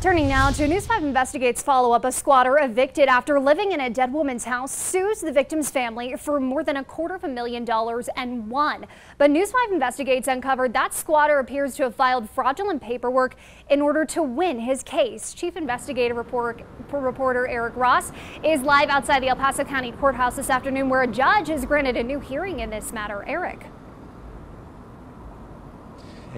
Turning now to News 5 Investigates follow-up. A squatter evicted after living in a dead woman's house sues the victim's family for more than $250,000 and won. But News 5 Investigates uncovered that squatter appears to have filed fraudulent paperwork in order to win his case. Chief Investigative Reporter Eric Ross is live outside the El Paso County Courthouse this afternoon, where a judge has granted a new hearing in this matter. Eric.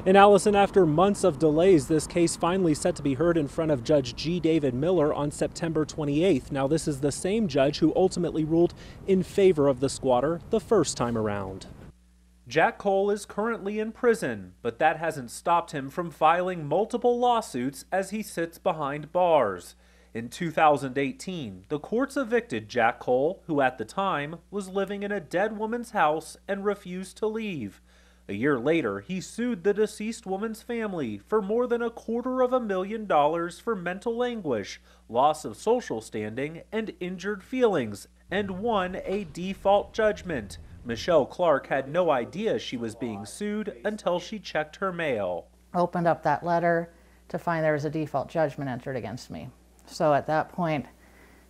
And Allison, after months of delays, this case finally set to be heard in front of Judge G. David Miller on September 28th. Now, this is the same judge who ultimately ruled in favor of the squatter the first time around. Jack Cole is currently in prison, but that hasn't stopped him from filing multiple lawsuits as he sits behind bars. In 2018, the courts evicted Jack Cole, who at the time was living in a dead woman's house and refused to leave. A year later, he sued the deceased woman's family for more than $250,000 for mental anguish, loss of social standing, and injured feelings, and won a default judgment. Michelle Clark had no idea she was being sued until she checked her mail. Opened up that letter to find there was a default judgment entered against me. So at that point,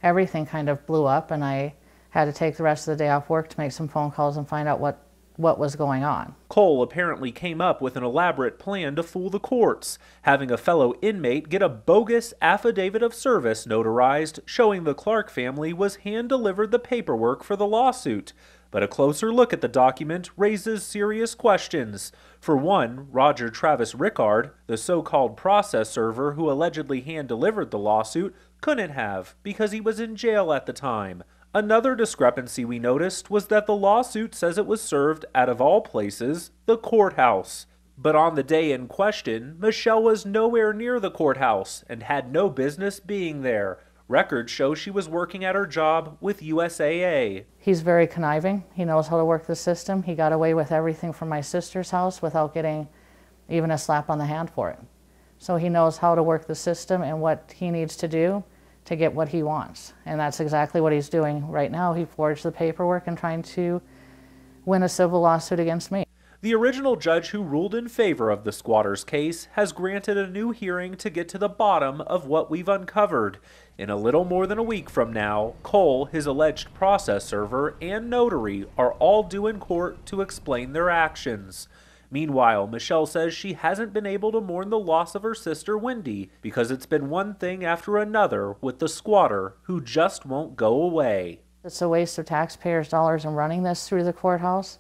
everything kind of blew up, and I had to take the rest of the day off work to make some phone calls and find out what was going on. Cole apparently came up with an elaborate plan to fool the courts, having a fellow inmate get a bogus affidavit of service notarized showing the Clark family was hand-delivered the paperwork for the lawsuit. But a closer look at the document raises serious questions. For one, Roger Travis Rickard, the so-called process server who allegedly hand-delivered the lawsuit, couldn't have because he was in jail at the time. Another discrepancy we noticed was that the lawsuit says it was served out of all places, the courthouse. But on the day in question, Michelle was nowhere near the courthouse and had no business being there. Records show she was working at her job with USAA. He's very conniving. He knows how to work the system. He got away with everything from my sister's house without getting even a slap on the hand for it. So he knows how to work the system and what he needs to do to get what he wants. And that's exactly what he's doing right now. He forged the paperwork and trying to win a civil lawsuit against me. The original judge who ruled in favor of the squatter's case has granted a new hearing to get to the bottom of what we've uncovered. In a little more than a week from now, Cole, his alleged process server, and notary are all due in court to explain their actions. Meanwhile, Michelle says she hasn't been able to mourn the loss of her sister Wendy because it's been one thing after another with the squatter who just won't go away. It's a waste of taxpayers' dollars in running this through the courthouse.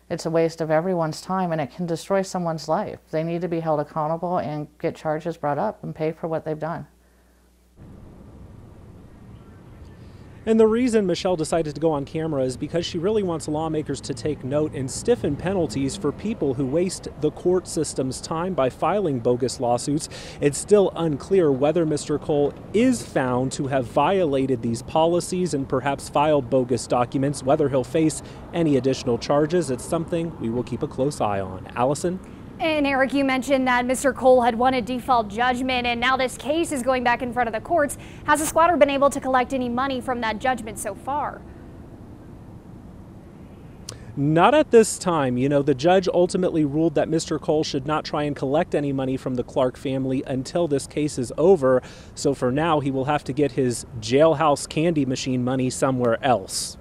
It's a waste of everyone's time, and it can destroy someone's life. They need to be held accountable and get charges brought up and pay for what they've done. And the reason Michelle decided to go on camera is because she really wants lawmakers to take note and stiffen penalties for people who waste the court system's time by filing bogus lawsuits. It's still unclear whether Mr. Cole is found to have violated these policies and perhaps filed bogus documents. Whether he'll face any additional charges, it's something we will keep a close eye on. Allison? And Eric, you mentioned that Mr. Cole had won a default judgment, and now this case is going back in front of the courts. Has the squatter been able to collect any money from that judgment so far? Not at this time. You know, the judge ultimately ruled that Mr. Cole should not try and collect any money from the Clark family until this case is over. So for now, he will have to get his jailhouse candy machine money somewhere else.